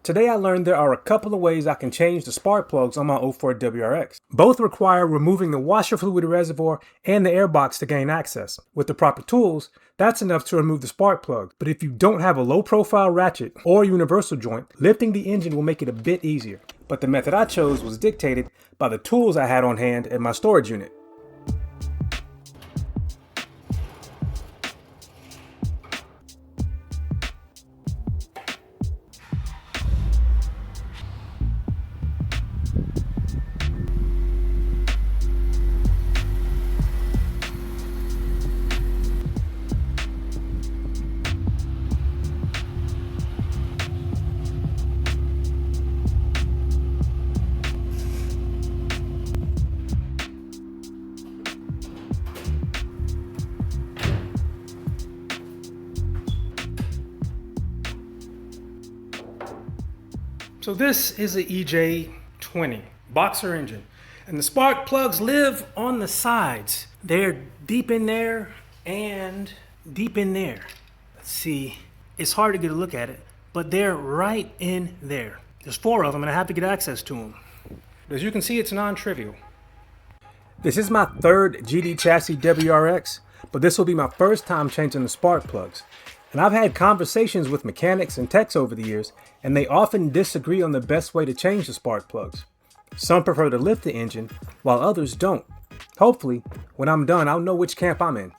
Today I learned there are a couple of ways I can change the spark plugs on my 04 WRX. Both require removing the washer fluid reservoir and the airbox to gain access. With the proper tools, that's enough to remove the spark plug. But if you don't have a low profile ratchet or universal joint, lifting the engine will make it a bit easier. But the method I chose was dictated by the tools I had on hand in my storage unit. So this is an EJ20 boxer engine, and the spark plugs live on the sides. They're deep in there and deep in there. Let's see, it's hard to get a look at it, but they're right in there. There's 4 of them and I have to get access to them. As you can see, it's non-trivial. This is my 3rd GD chassis WRX, but this will be my first time changing the spark plugs. And I've had conversations with mechanics and techs over the years, and they often disagree on the best way to change the spark plugs. Some prefer to lift the engine, while others don't. Hopefully, when I'm done, I'll know which camp I'm in.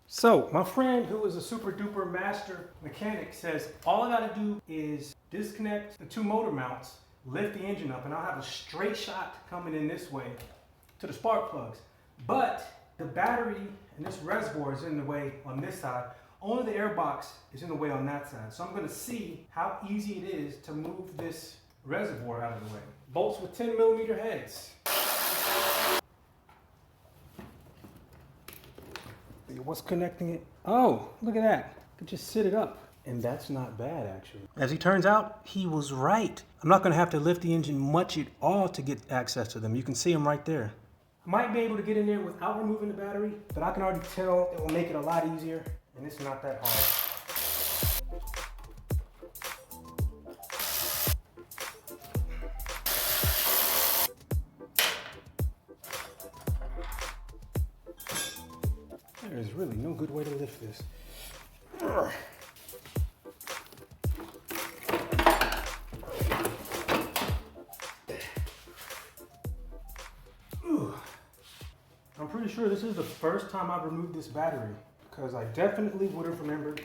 So, my friend who is a super duper master mechanic says all I gotta do is disconnect the 2 motor mounts, lift the engine up, and I'll have a straight shot coming in this way to the spark plugs. But the battery and this reservoir is in the way on this side. Only the airbox is in the way on that side. So I'm gonna see how easy it is to move this reservoir out of the way. Bolts with 10mm heads. What's connecting it? Oh, look at that. I could just sit it up. And that's not bad, actually. As he turns out, he was right. I'm not gonna have to lift the engine much at all to get access to them. You can see them right there. I might be able to get in there without removing the battery, but I can already tell it will make it a lot easier, and it's not that hard. There's really no good way to lift this. I'm pretty sure this is the first time I've removed this battery, because I definitely would have remembered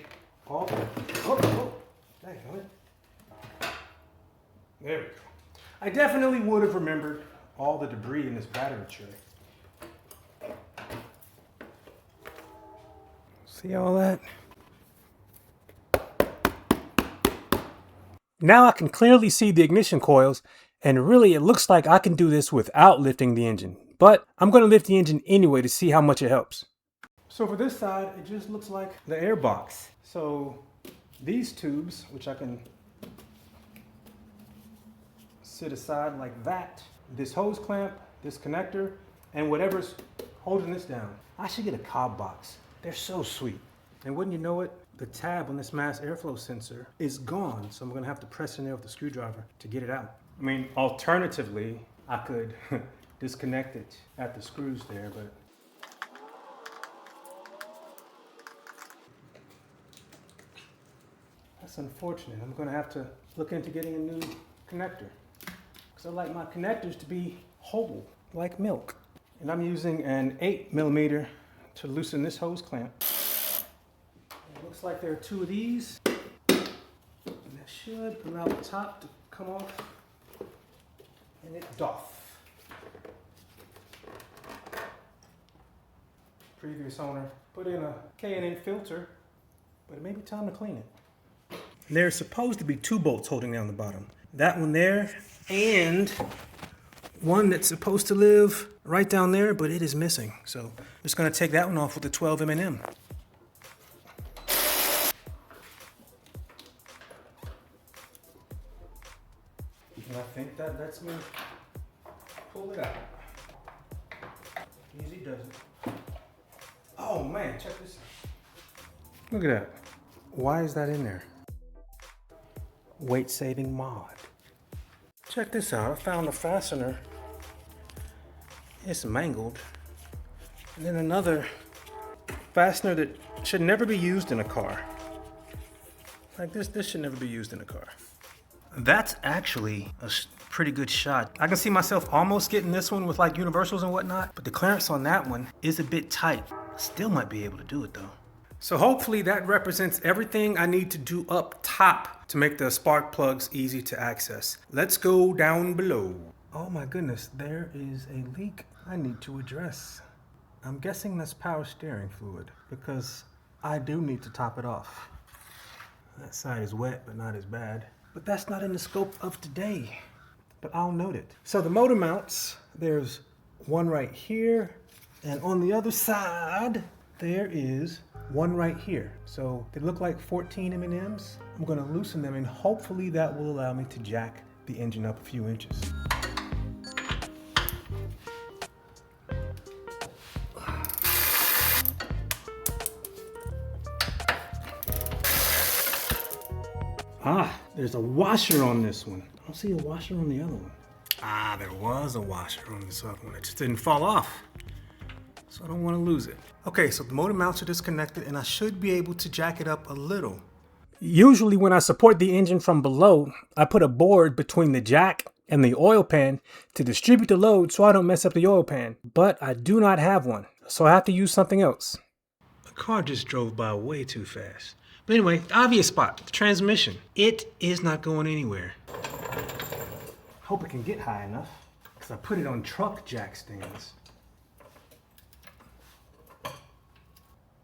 all the... There we go. I definitely would have remembered all the debris in this battery tray. See all that? Now I can clearly see the ignition coils, and really it looks like I can do this without lifting the engine. But I'm going to lift the engine anyway to see how much it helps. So for this side, it just looks like the airbox. So these tubes, which I can sit aside like that, this hose clamp, this connector, and whatever's holding this down. I should get a cob box. They're so sweet. And wouldn't you know it, the tab on this mass airflow sensor is gone. So I'm gonna have to press in there with the screwdriver to get it out. I mean, alternatively, I could disconnect it at the screws there, but that's unfortunate. I'm gonna have to look into getting a new connector, because I like my connectors to be whole, like milk. And I'm using an 8mm to loosen this hose clamp. It looks like there are 2 of these, and that should allow the top to come off, and it doth. Previous owner put in a K&N filter, but it may be time to clean it. And there's supposed to be 2 bolts holding down the bottom. That one there, and one that's supposed to live right down there, but it is missing. So I'm just gonna take that one off with the 12 M&M. And I think that lets me pull it out. Easy does it. Oh man, check this out. Look at that. Why is that in there? Weight saving mod. Check this out. I found a fastener. It's mangled. And then another fastener that should never be used in a car. Like this should never be used in a car. That's actually a pretty good shot. I can see myself almost getting this one with like universals and whatnot, but the clearance on that one is a bit tight. I still might be able to do it though. So hopefully that represents everything I need to do up top to make the spark plugs easy to access. Let's go down below. Oh my goodness, there is a leak I need to address. I'm guessing that's power steering fluid because I do need to top it off. That side is wet, but not as bad. But that's not in the scope of today, but I'll note it. So the motor mounts, there's one right here, and on the other side, there is one right here. So they look like 14 M&Ms. I'm gonna loosen them and hopefully that will allow me to jack the engine up a few inches. Ah, there's a washer on this one. I don't see a washer on the other one. Ah, there was a washer on this other one. It just didn't fall off. So I don't want to lose it. Okay, so the motor mounts are disconnected and I should be able to jack it up a little. Usually when I support the engine from below, I put a board between the jack and the oil pan to distribute the load so I don't mess up the oil pan. But I do not have one, so I have to use something else. The car just drove by way too fast. But anyway, the obvious spot, the transmission. It is not going anywhere. Hope it can get high enough, because I put it on truck jack stands.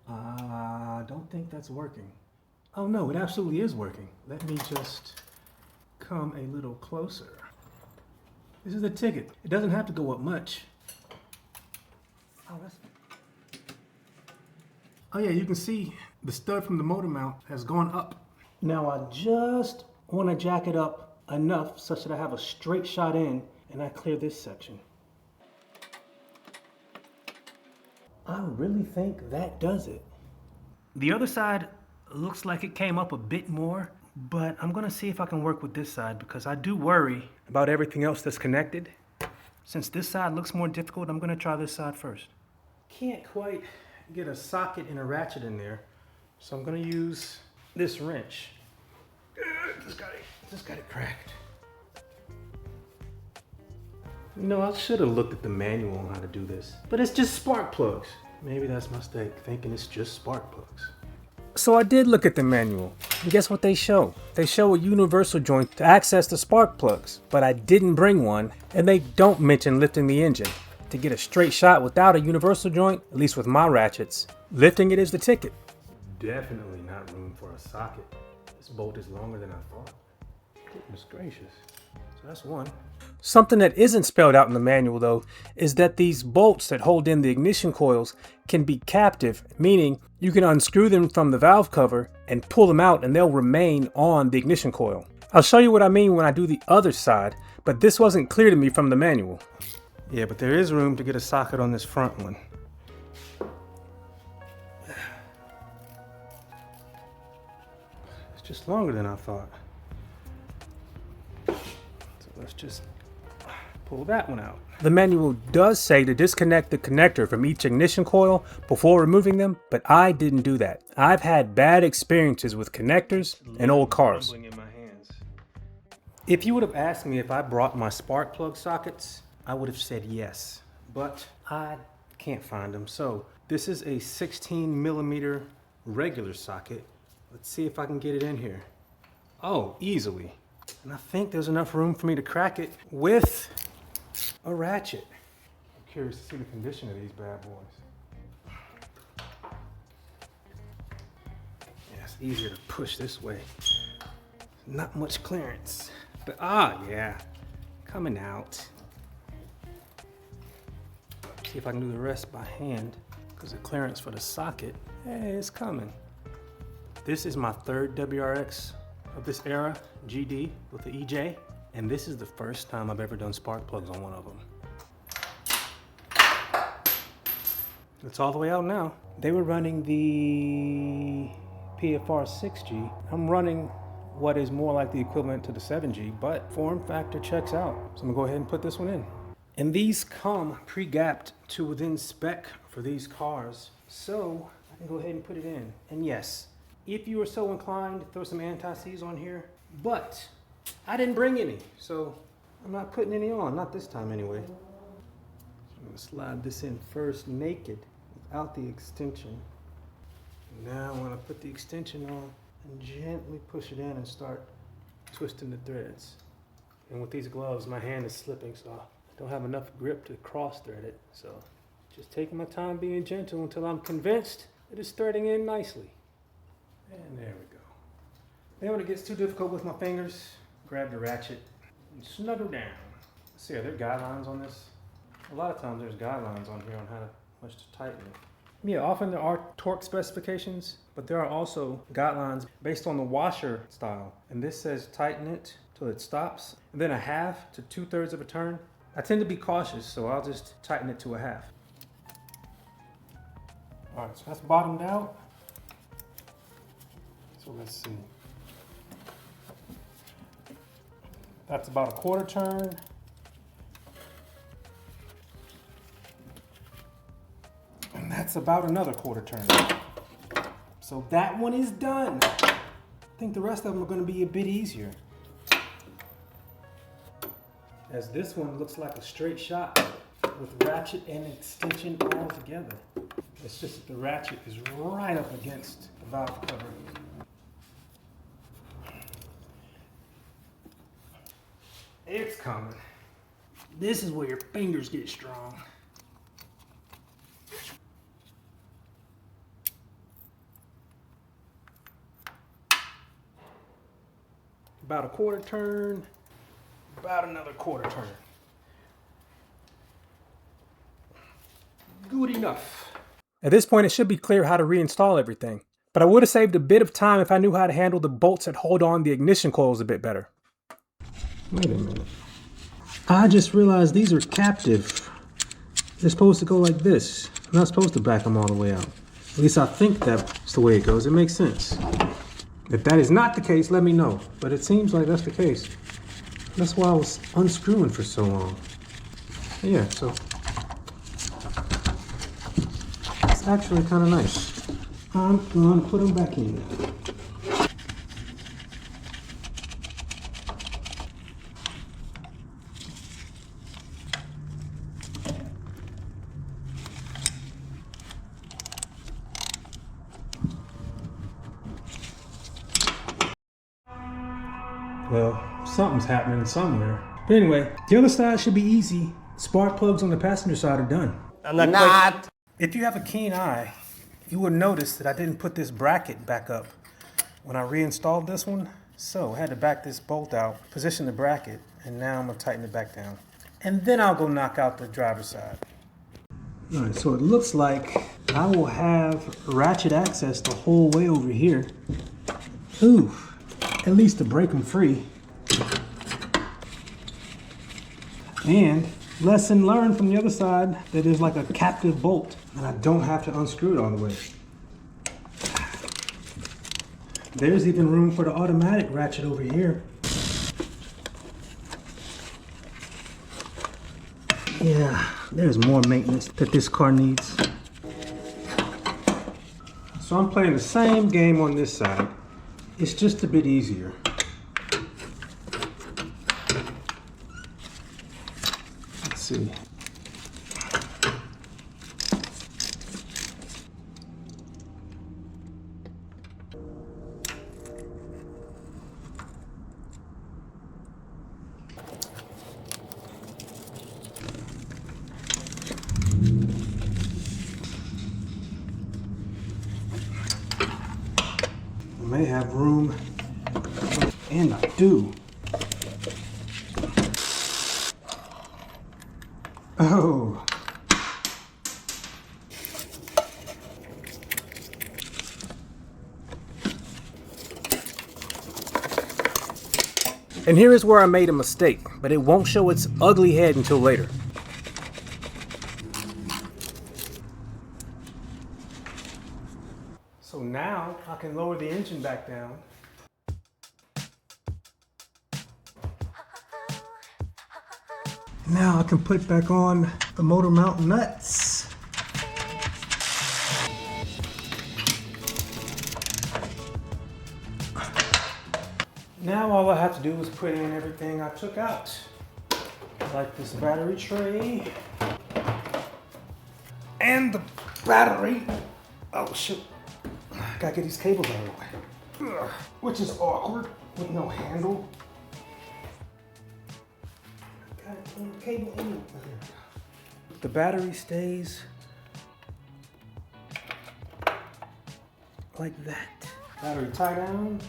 I don't think that's working. Oh no, it absolutely is working. Let me just come a little closer. This is the ticket. It doesn't have to go up much. Oh yeah, you can see the stud from the motor mount has gone up. Now I just want to jack it up enough such that I have a straight shot in and I clear this section. I really think that does it. The other side looks like it came up a bit more, but I'm gonna see if I can work with this side because I do worry about everything else that's connected. Since this side looks more difficult, I'm gonna try this side first. Can't quite get a socket and a ratchet in there, so I'm gonna use this wrench. Just got it cracked. You know, I should have looked at the manual on how to do this, but it's just spark plugs. Maybe that's my mistake, thinking it's just spark plugs. So I did look at the manual, and guess what they show? They show a universal joint to access the spark plugs, but I didn't bring one, and they don't mention lifting the engine. To get a straight shot without a universal joint, at least with my ratchets, lifting it is the ticket. Definitely not room for a socket. This bolt is longer than I thought. Goodness gracious. So that's one. Something that isn't spelled out in the manual though, is that these bolts that hold in the ignition coils can be captive, meaning you can unscrew them from the valve cover and pull them out and they'll remain on the ignition coil. I'll show you what I mean when I do the other side, but this wasn't clear to me from the manual. Yeah, but there is room to get a socket on this front one. It's just longer than I thought. So let's just pull that one out. The manual does say to disconnect the connector from each ignition coil before removing them, but I didn't do that. I've had bad experiences with connectors in old cars. If you would have asked me if I brought my spark plug sockets, I would have said yes, but I can't find them. So this is a 16 millimeter regular socket. Let's see if I can get it in here. Oh, easily. And I think there's enough room for me to crack it with a ratchet. I'm curious to see the condition of these bad boys. Yeah, it's easier to push this way. Not much clearance, but yeah, coming out. See if I can do the rest by hand, because the clearance for the socket, hey, it's coming. This is my third WRX of this era, GD with the EJ, and this is the first time I've ever done spark plugs on one of them. It's all the way out now. They were running the PFR 6G. I'm running what is more like the equivalent to the 7G, but form factor checks out. So I'm gonna go ahead and put this one in. And these come pre-gapped to within spec for these cars. So I can go ahead and put it in. And yes, if you are so inclined, throw some anti-seize on here, but I didn't bring any, so I'm not putting any on, not this time anyway. I'm gonna slide this in first naked without the extension. Now I'm gonna put the extension on and gently push it in and start twisting the threads. And with these gloves, my hand is slipping, so I don't have enough grip to cross thread it. So just taking my time being gentle until I'm convinced it is threading in nicely. And there we go. Then when it gets too difficult with my fingers, grab the ratchet and snuggle down. Let's see, are there guidelines on this? A lot of times there's guidelines on here on how much to tighten it. Yeah, often there are torque specifications, but there are also guidelines based on the washer style. And this says tighten it till it stops, and then a half to 2/3 of a turn. I tend to be cautious, so I'll just tighten it to a half. All right, so that's bottomed out. So let's see. That's about a 1/4 turn. And that's about another 1/4 turn. So that one is done. I think the rest of them are going to be a bit easier, as this one looks like a straight shot with ratchet and extension all together. It's just that the ratchet is right up against the valve cover. It's coming. This is where your fingers get strong. About a 1/4 turn, about another 1/4 turn. Good enough. At this point, it should be clear how to reinstall everything, but I would have saved a bit of time if I knew how to handle the bolts that hold on the ignition coils a bit better. Wait a minute. I just realized these are captive. They're supposed to go like this. I'm not supposed to back them all the way out. At least I think that's the way it goes. It makes sense. If that is not the case, let me know. But it seems like that's the case. That's why I was unscrewing for so long. Yeah, so it's actually kind of nice. I'm going to put them back in. Well, something's happening somewhere. But anyway, the other side should be easy. Spark plugs on the passenger side are done. Not. If you have a keen eye, you will notice that I didn't put this bracket back up when I reinstalled this one. So I had to back this bolt out, position the bracket, and now I'm gonna tighten it back down. And then I'll go knock out the driver's side. All right, so it looks like I will have ratchet access the whole way over here. Ooh. At least to break them free. And lesson learned from the other side, that there's like a captive bolt and I don't have to unscrew it all the way. There's even room for the automatic ratchet over here. Yeah, there's more maintenance that this car needs. So I'm playing the same game on this side. It's just a bit easier. Let's see. May have room, and I do. Oh, And here is where I made a mistake, but it won't show its ugly head until later. So now I can lower the engine back down. Now I can put back on the motor mount nuts. Now all I have to do is put in everything I took out. Like this battery tray. And the battery. Oh shoot. Gotta get these cables out of the way. Ugh, which is awkward with no handle. Gotta clean the cable in. The battery stays like that. Battery tie down.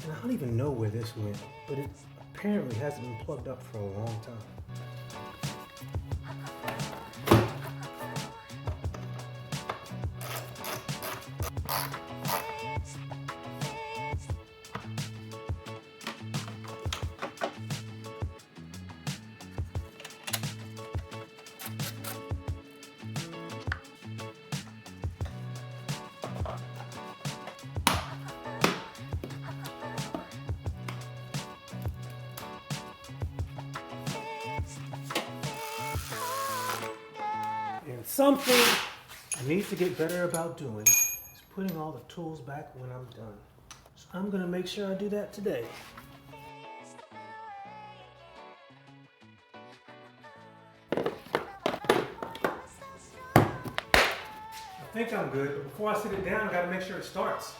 I don't even know where this went, but it apparently hasn't been plugged up for a long time. And something I need to get better about doing is putting all the tools back when I'm done. So I'm gonna make sure I do that today. I think I'm good, but before I sit it down, I gotta make sure it starts.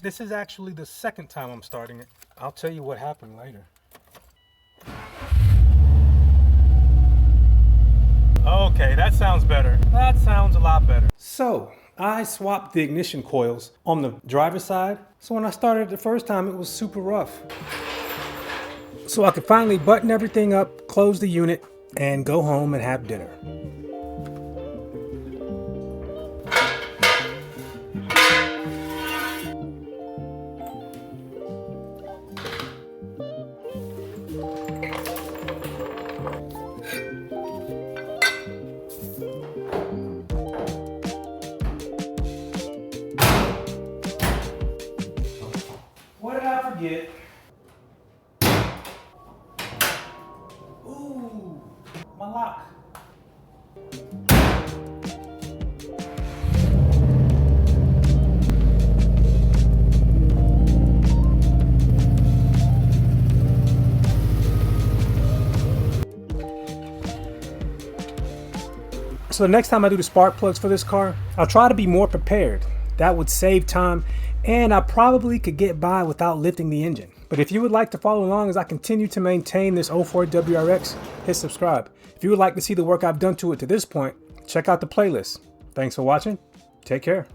This is actually the second time I'm starting it. I'll tell you what happened later. Okay, that sounds better. That sounds a lot better. So, I swapped the ignition coils on the driver's side. So when I started the first time, it was super rough. So I could finally button everything up, close the unit, and go home and have dinner. What did I forget? Ooh, my lock. So the next time I do the spark plugs for this car, I'll try to be more prepared. That would save time, and I probably could get by without lifting the engine. But if you would like to follow along as I continue to maintain this 04 WRX, hit subscribe. If you would like to see the work I've done to it to this point, check out the playlist. Thanks for watching. Take care.